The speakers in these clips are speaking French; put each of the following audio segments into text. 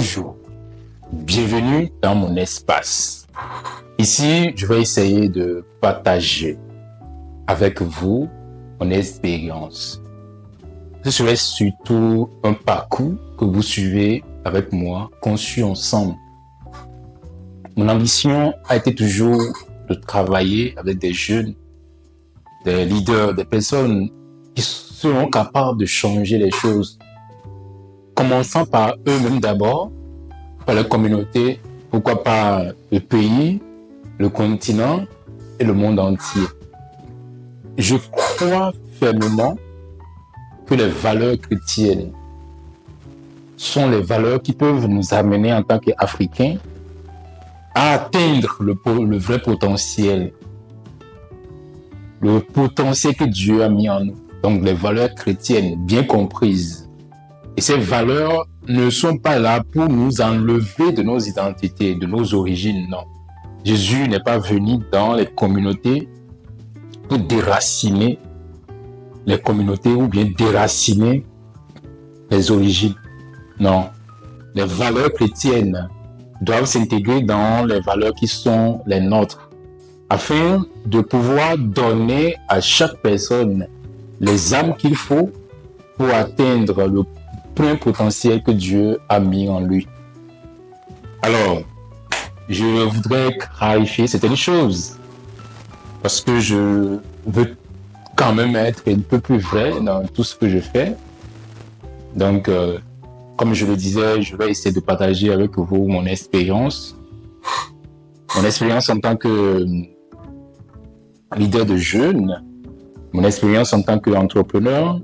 Bonjour, bienvenue dans mon espace. Ici, je vais essayer de partager avec vous mon expérience. Ce serait surtout un parcours que vous suivez avec moi, conçu ensemble. Mon ambition a été toujours de travailler avec des jeunes, des leaders, des personnes qui seront capables de changer les choses. Commençant par eux-mêmes d'abord, par la communauté, pourquoi pas le pays, le continent et le monde entier. Je crois fermement que les valeurs chrétiennes sont les valeurs qui peuvent nous amener en tant qu'Africains à atteindre le vrai potentiel. Le potentiel que Dieu a mis en nous. Donc les valeurs chrétiennes bien comprises. Et ces valeurs ne sont pas là pour nous enlever de nos identités, de nos origines, non. Jésus n'est pas venu dans les communautés pour déraciner les communautés ou bien déraciner les origines. Non. Les valeurs chrétiennes doivent s'intégrer dans les valeurs qui sont les nôtres, afin de pouvoir donner à chaque personne les âmes qu'il faut pour atteindre le plein potentiel que Dieu a mis en lui. Alors, je voudrais clarifier certaines choses, parce que je veux quand même être un peu plus vrai dans tout ce que je fais. Donc, comme je le disais, je vais essayer de partager avec vous mon expérience en tant que leader de jeunes, mon expérience en tant qu'entrepreneur,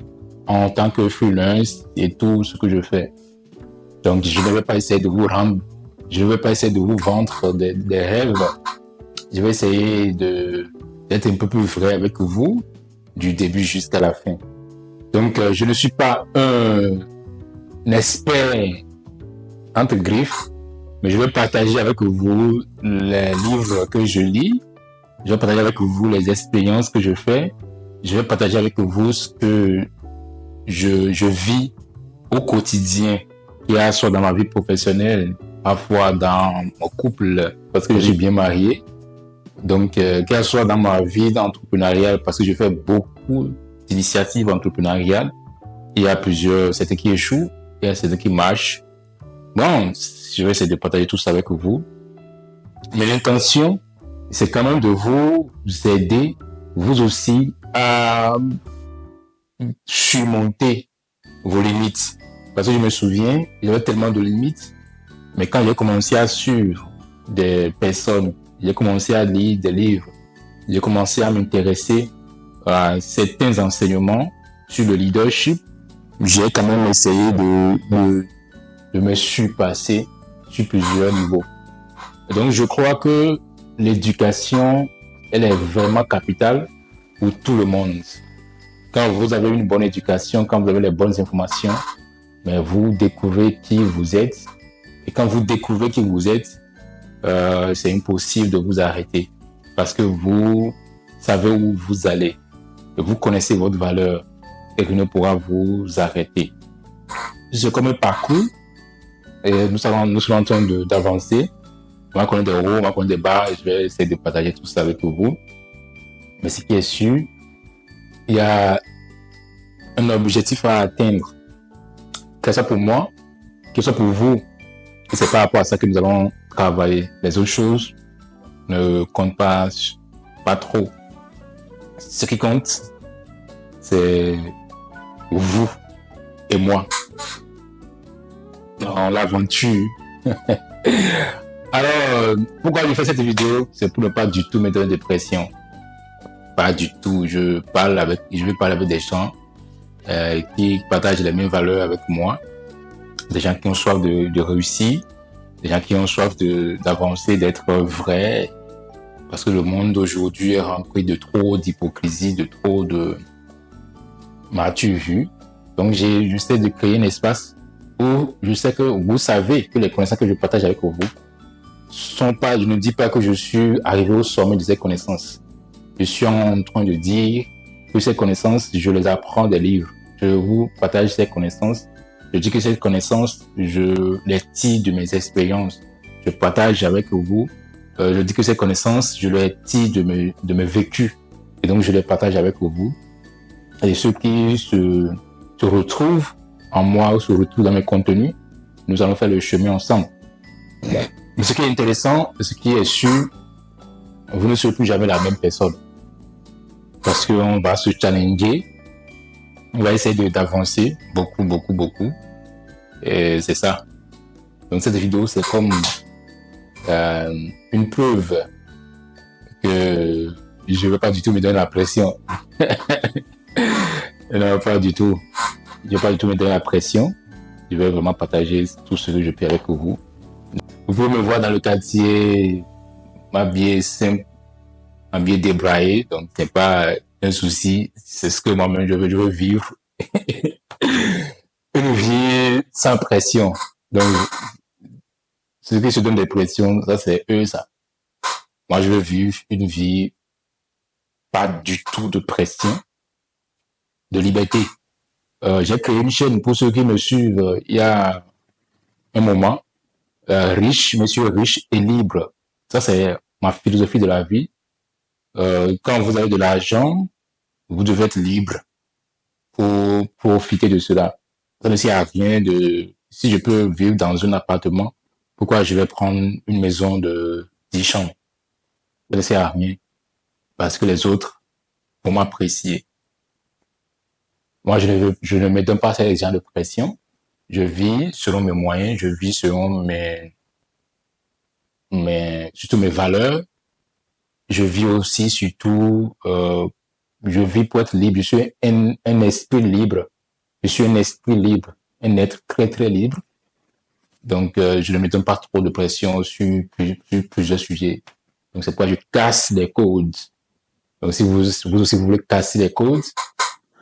en tant que freelance et tout ce que je fais. Donc, je ne vais pas essayer de vous vendre des rêves. Je vais essayer d'être un peu plus vrai avec vous du début jusqu'à la fin. Donc, je ne suis pas un expert entre griffes, mais je vais partager avec vous les livres que je lis. Je vais partager avec vous les expériences que je fais. Je vais partager avec vous ce que je vis au quotidien, qu'il y a soit dans ma vie professionnelle, parfois dans mon couple, parce que je suis bien marié. Donc, qu'il y a soit dans ma vie d'entrepreneuriat, parce que je fais beaucoup d'initiatives entrepreneuriales. Il y a certains qui échouent, il y a certains qui marchent. Bon, je vais essayer de partager tout ça avec vous. Mais l'intention, c'est quand même de vous aider, vous aussi, à surmonter vos limites. Parce que je me souviens, il y avait tellement de limites, mais quand j'ai commencé à suivre des personnes, j'ai commencé à lire des livres, j'ai commencé à m'intéresser à certains enseignements sur le leadership, j'ai quand même essayé de me surpasser sur plusieurs niveaux. Et donc je crois que l'éducation, elle est vraiment capitale pour tout le monde. Quand vous avez une bonne éducation, quand vous avez les bonnes informations, mais vous découvrez qui vous êtes. Et quand vous découvrez qui vous êtes, c'est impossible de vous arrêter. Parce que vous savez où vous allez. Et vous connaissez votre valeur. Et rien ne pourra vous arrêter. C'est comme un parcours. Et nous sommes en train d'avancer. On va connaître des hauts, on va connaître des bas. Et je vais essayer de partager tout ça avec vous. Mais ce qui est sûr, il y a un objectif à atteindre, que ce soit pour moi, que ce soit pour vous, et c'est par rapport à ça que nous allons travailler. Les autres choses ne comptent pas trop. Ce qui compte, c'est vous et moi dans l'aventure. Alors, pourquoi je fais cette vidéo? C'est pour ne pas du tout mettre en dépression. Pas du tout. Je vais parler avec des gens qui partagent les mêmes valeurs avec moi, des gens qui ont soif de réussir, des gens qui ont soif d'avancer, d'être vrais, parce que le monde d'aujourd'hui est rempli de trop d'hypocrisie, de trop de m'as-tu vu. Donc j'essaie de créer un espace où je sais que vous savez que les connaissances que je partage avec vous sont pas, je ne dis pas que je suis arrivé au sommet de ces connaissances. Je suis en train de dire que ces connaissances, je les apprends des livres. Je vous partage ces connaissances Je dis que cette connaissance, je les tire de mes expériences. Je partage avec vous. Je dis que ces connaissances, je les tire de mes vécus. Et donc, je les partage avec vous. Et ceux qui se retrouvent en moi ou se retrouvent dans mes contenus, nous allons faire le chemin ensemble. Mais ce qui est intéressant, ce qui est sûr, vous ne serez plus jamais la même personne. Parce qu'on va se challenger, on va essayer d'avancer beaucoup, beaucoup, beaucoup. Et c'est ça. Donc cette vidéo, c'est comme une preuve que je ne vais pas du tout me donner la pression. Non, pas du tout. Je ne vais pas du tout me donner la pression. Je vais vraiment partager tout ce que je peux avec vous. Vous pouvez me voir dans le quartier, m'habiller simple, m'habiller débraillé. Donc, ce n'est pas un souci. C'est ce que moi-même je veux vivre. Une vie sans pression. Donc, ceux qui se donnent des pressions, ça c'est eux, ça. Moi, je veux vivre une vie pas du tout de pression, de liberté. J'ai créé une chaîne pour ceux qui me suivent il y a un moment. Riche, monsieur riche et libre. Ça, c'est ma philosophie de la vie. Quand vous avez de l'argent, vous devez être libre pour profiter de cela. Ça ne sert à rien si je peux vivre dans un appartement, pourquoi je vais prendre une maison de 10 chambres? Ça ne sert à rien. Parce que les autres vont m'apprécier. Moi, je ne me donne pas ces gens de pression. Je vis selon mes moyens, je vis selon surtout mes valeurs. Je vis aussi surtout, je vis pour être libre. Je suis un esprit libre. Je suis un esprit libre, un être très, très libre. Donc, je ne me donne pas trop de pression sur plusieurs sujets. Donc, c'est pourquoi je casse les codes. Donc, si vous aussi vous voulez casser les codes,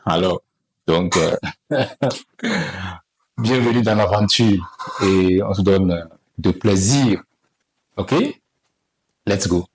alors, donc, bienvenue dans l'aventure et on se donne de plaisir. OK? Let's go.